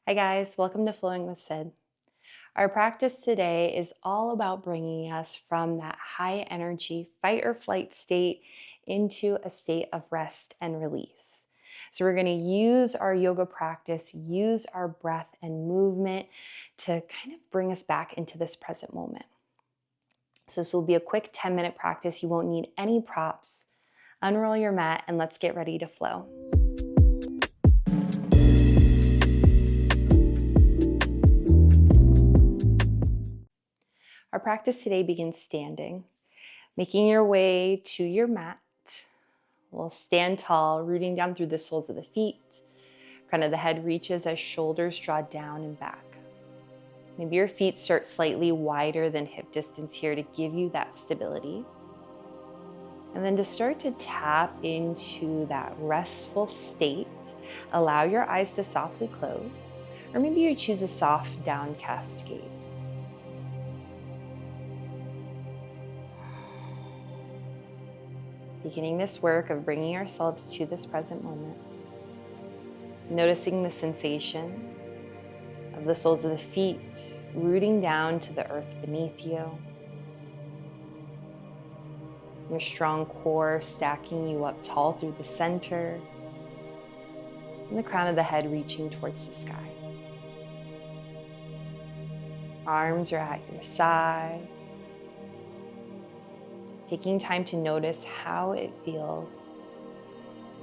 Hi guys, welcome to Flowing with Sid. Our practice today is all about bringing us from that high energy fight or flight state into a state of rest and release. So we're going to use our yoga practice, use our breath and movement to kind of bring us back into this present moment. So this will be a quick 10-minute practice. You won't need any props. Unroll your mat and let's get ready to flow. Our practice today begins standing. Making your way to your mat, we'll stand tall, rooting down through the soles of the feet. Crown of the head reaches as shoulders draw down and back. Maybe your feet start slightly wider than hip distance here to give you that stability. And then to start to tap into that restful state, allow your eyes to softly close, or maybe you choose a soft downcast gaze. Beginning this work of bringing ourselves to this present moment, noticing the sensation of the soles of the feet rooting down to the earth beneath you, your strong core stacking you up tall through the center, and the crown of the head reaching towards the sky. Arms are at your sides. Taking time to notice how it feels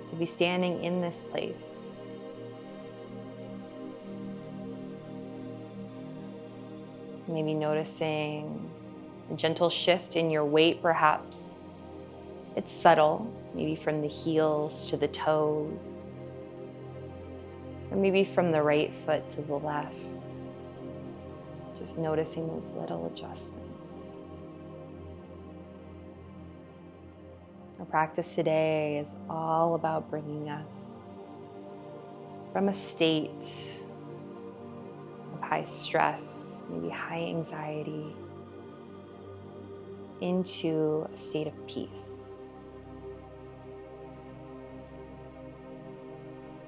to be standing in this place. Maybe noticing a gentle shift in your weight, perhaps. It's subtle, maybe from the heels to the toes, or maybe from the right foot to the left. Just noticing those little adjustments. Our practice today is all about bringing us from a state of high stress, maybe high anxiety, into a state of peace.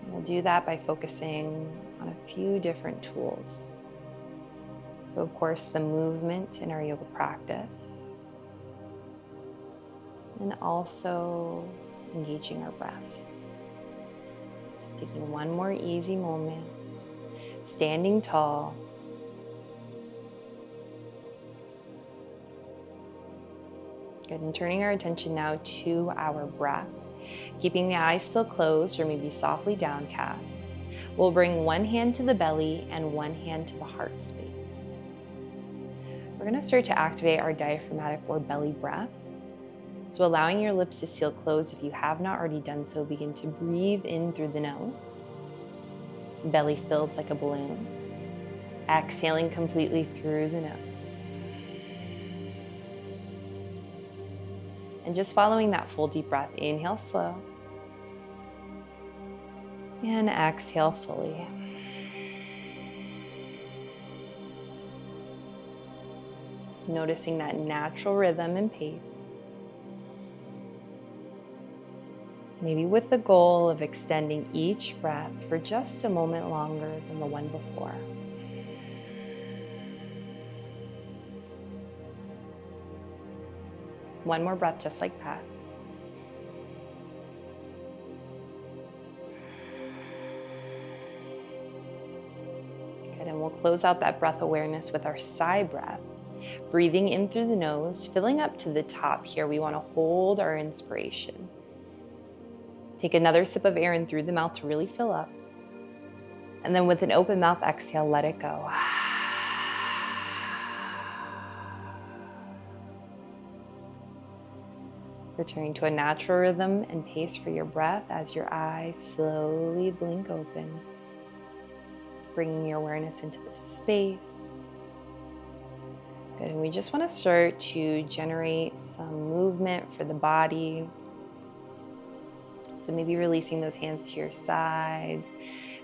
We'll do that by focusing on a few different tools. So, of course, the movement in our yoga practice, and also engaging our breath. Just taking one more easy moment, standing tall. Good, and turning our attention now to our breath. Keeping the eyes still closed or maybe softly downcast. We'll bring one hand to the belly and one hand to the heart space. We're going to start to activate our diaphragmatic or belly breath. So allowing your lips to seal closed, if you have not already done so, begin to breathe in through the nose. Belly fills like a balloon. Exhaling completely through the nose. And just following that full deep breath, inhale slow. And exhale fully. Noticing that natural rhythm and pace. Maybe with the goal of extending each breath for just a moment longer than the one before. One more breath just like that. Good, and we'll close out that breath awareness with our sigh breath. Breathing in through the nose, filling up to the top here. We want to hold our inspiration. Take another sip of air in through the mouth to really fill up. And then with an open mouth exhale, let it go. Returning to a natural rhythm and pace for your breath as your eyes slowly blink open. Bringing your awareness into the space. Good, and we just want to start to generate some movement for the body. So maybe releasing those hands to your sides.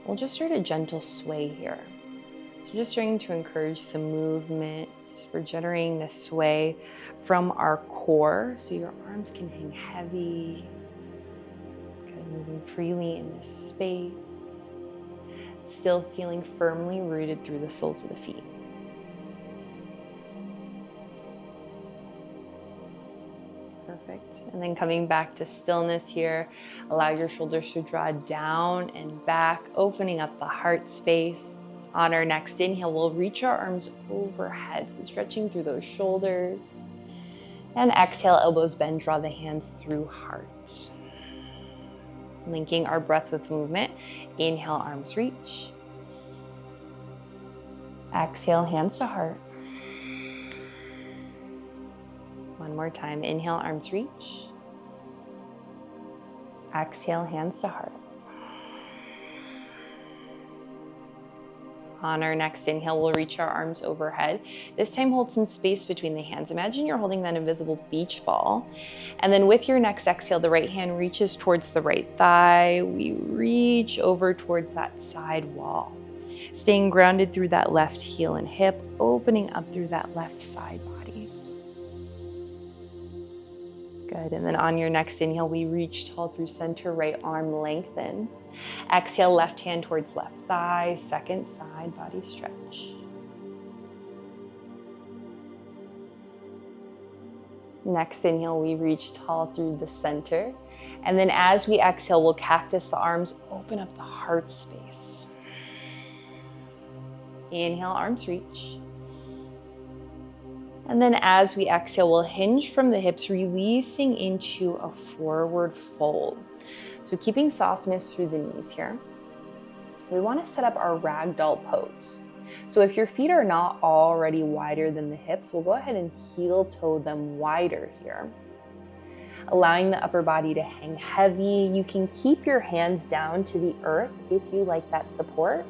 We'll just start a gentle sway here. So just starting to encourage some movement. We're generating this sway from our core, so your arms can hang heavy. Kind of moving freely in this space. still feeling firmly rooted through the soles of the feet. Perfect. And then coming back to stillness here, allow your shoulders to draw down and back, opening up the heart space. On our next inhale, we'll reach our arms overhead, so stretching through those shoulders. And exhale, elbows bend, draw the hands through heart. Linking our breath with movement. Inhale, arms reach. Exhale, hands to heart. One more time. Inhale, arms reach. Exhale, hands to heart. On our next inhale, we'll reach our arms overhead. This time, hold some space between the hands. Imagine you're holding that invisible beach ball. And then with your next exhale, the right hand reaches towards the right thigh. We reach over towards that side wall. Staying grounded through that left heel and hip, opening up through that left side body. Good, and then on your next inhale, we reach tall through center, right arm lengthens. Exhale, left hand towards left thigh, second side body stretch. Next inhale, we reach tall through the center. And then as we exhale, we'll cactus the arms, open up the heart space. Inhale, arms reach. And then as we exhale, we'll hinge from the hips, releasing into a forward fold. So keeping softness through the knees here. We want to set up our ragdoll pose. So if your feet are not already wider than the hips, we'll go ahead and heel toe them wider here. Allowing the upper body to hang heavy. You can keep your hands down to the earth if you like that support,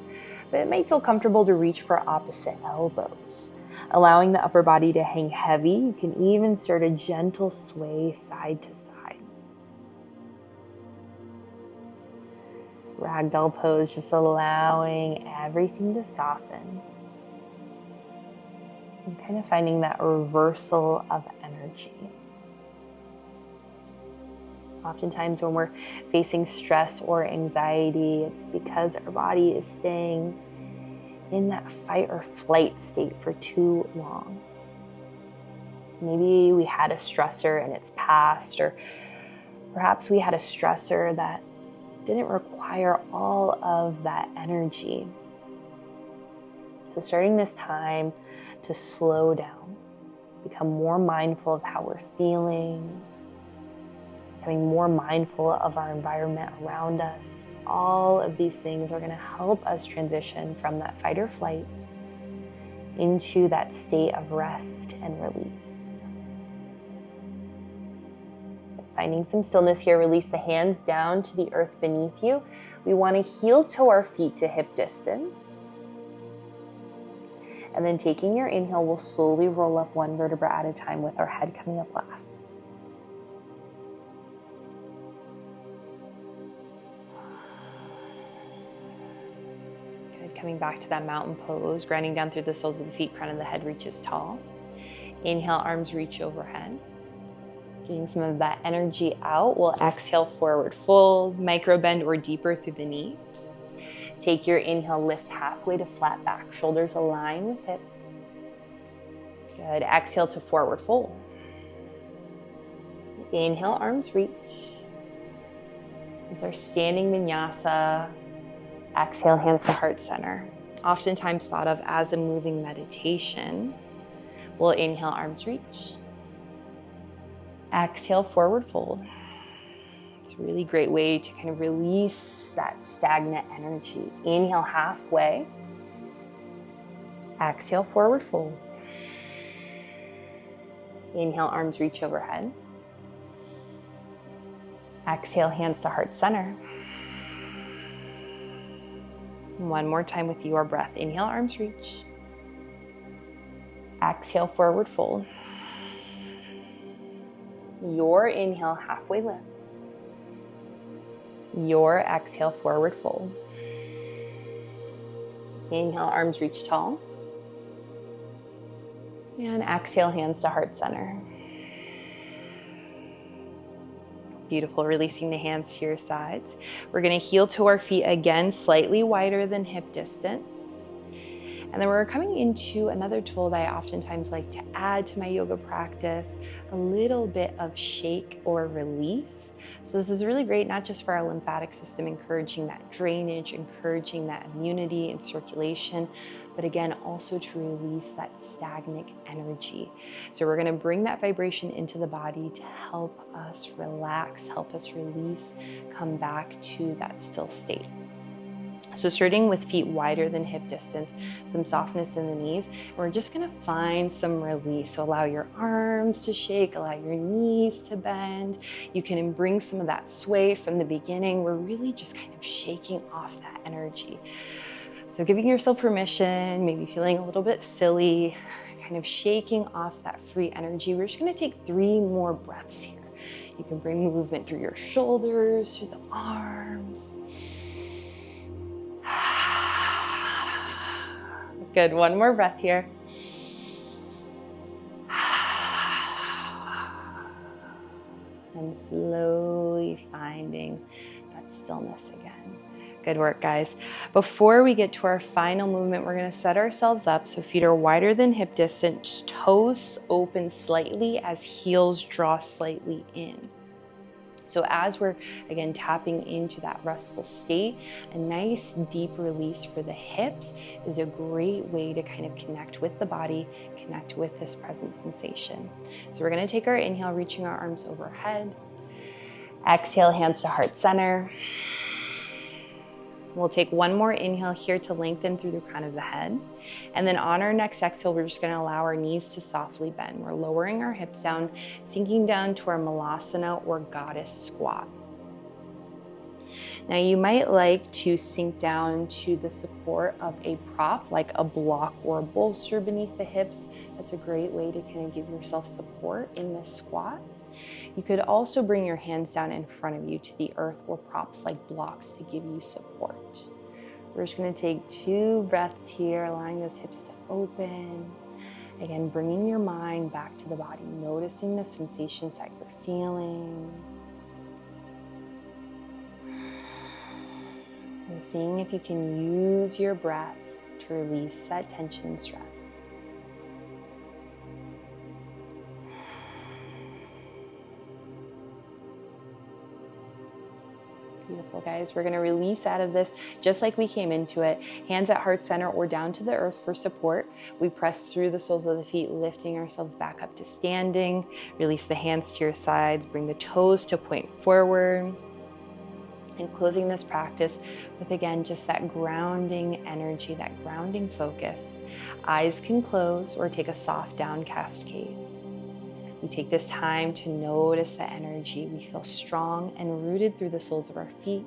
but it may feel comfortable to reach for opposite elbows. Allowing the upper body to hang heavy, you can even start a gentle sway side to side. Ragdoll pose, just allowing everything to soften. And kind of finding that reversal of energy. Oftentimes when we're facing stress or anxiety, it's because our body is staying in that fight or flight state for too long. Maybe we had a stressor and it's passed, or perhaps we had a stressor that didn't require all of that energy. So starting this time to slow down, become more mindful of how we're feeling, becoming more mindful of our environment around us. All of these things are going to help us transition from that fight or flight into that state of rest and release. Finding some stillness here, release the hands down to the earth beneath you. We want to heel toe our feet to hip distance. And then taking your inhale, we'll slowly roll up one vertebra at a time with our head coming up last. Coming back to that mountain pose, grounding down through the soles of the feet, crown of the head reaches tall. Inhale, arms reach overhead. Getting some of that energy out, we'll exhale, forward fold, micro bend or deeper through the knees. Take your inhale, lift halfway to flat back, shoulders align with hips. Good, exhale to forward fold. Inhale, arms reach. This is our standing vinyasa. Exhale, hands to heart center. Oftentimes thought of as a moving meditation. We'll inhale, arms reach. Exhale, forward fold. It's a really great way to kind of release that stagnant energy. Inhale halfway. Exhale, forward fold. Inhale, arms reach overhead. Exhale, hands to heart center. One more time with your breath. Inhale, arms reach. Exhale, forward fold. Your inhale, halfway lift. Your exhale, forward fold. Inhale, arms reach tall. And exhale, hands to heart center. Beautiful, releasing the hands to your sides. We're gonna heel toe our feet again, slightly wider than hip distance. And then we're coming into another tool that I oftentimes like to add to my yoga practice, a little bit of shake or release. So this is really great, not just for our lymphatic system, encouraging that drainage, encouraging that immunity and circulation, but again, also to release that stagnant energy. So we're gonna bring that vibration into the body to help us relax, help us release, come back to that still state. So starting with feet wider than hip distance, some softness in the knees, and we're just gonna find some release. So allow your arms to shake, allow your knees to bend. You can bring some of that sway from the beginning. We're really just kind of shaking off that energy. So giving yourself permission, maybe feeling a little bit silly, kind of shaking off that free energy. We're just gonna take 3 more breaths here. You can bring movement through your shoulders, through the arms. Good, one more breath here. And slowly finding that stillness again. Good work, guys. Before we get to our final movement, we're gonna set ourselves up so feet are wider than hip distance, toes open slightly as heels draw slightly in. So as we're, again, tapping into that restful state, a nice deep release for the hips is a great way to kind of connect with the body, connect with this present sensation. So we're gonna take our inhale, reaching our arms overhead. Exhale, hands to heart center. We'll take one more inhale here to lengthen through the crown of the head. And then on our next exhale, we're just gonna allow our knees to softly bend. We're lowering our hips down, sinking down to our malasana or goddess squat. Now you might like to sink down to the support of a prop, like a block or a bolster beneath the hips. That's a great way to kind of give yourself support in this squat. You could also bring your hands down in front of you to the earth or props like blocks to give you support. We're just gonna take 2 breaths here, allowing those hips to open. Again, bringing your mind back to the body, noticing the sensations that you're feeling. And seeing if you can use your breath to release that tension and stress. Beautiful, guys. We're gonna release out of this just like we came into it. Hands at heart center or down to the earth for support. We press through the soles of the feet, lifting ourselves back up to standing. Release the hands to your sides, bring the toes to point forward. And closing this practice with, again, just that grounding energy, that grounding focus. Eyes can close or take a soft downcast gaze. We take this time to notice the energy. We feel strong and rooted through the soles of our feet.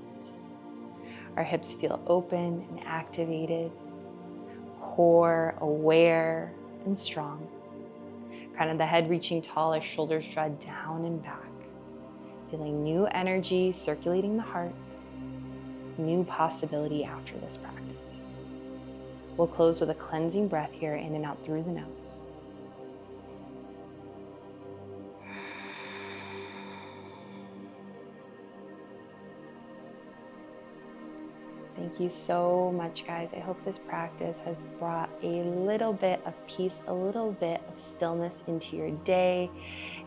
Our hips feel open and activated. Core aware and strong. Crown of the head reaching tall as shoulders draw down and back. Feeling new energy circulating the heart. New possibility after this practice. We'll close with a cleansing breath here, in and out through the nose. Thank you so much, guys. I hope this practice has brought a little bit of peace, a little bit of stillness into your day.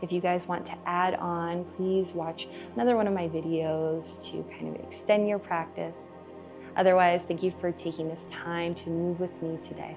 If you guys want to add on, please watch another one of my videos to kind of extend your practice. Otherwise, thank you for taking this time to move with me today.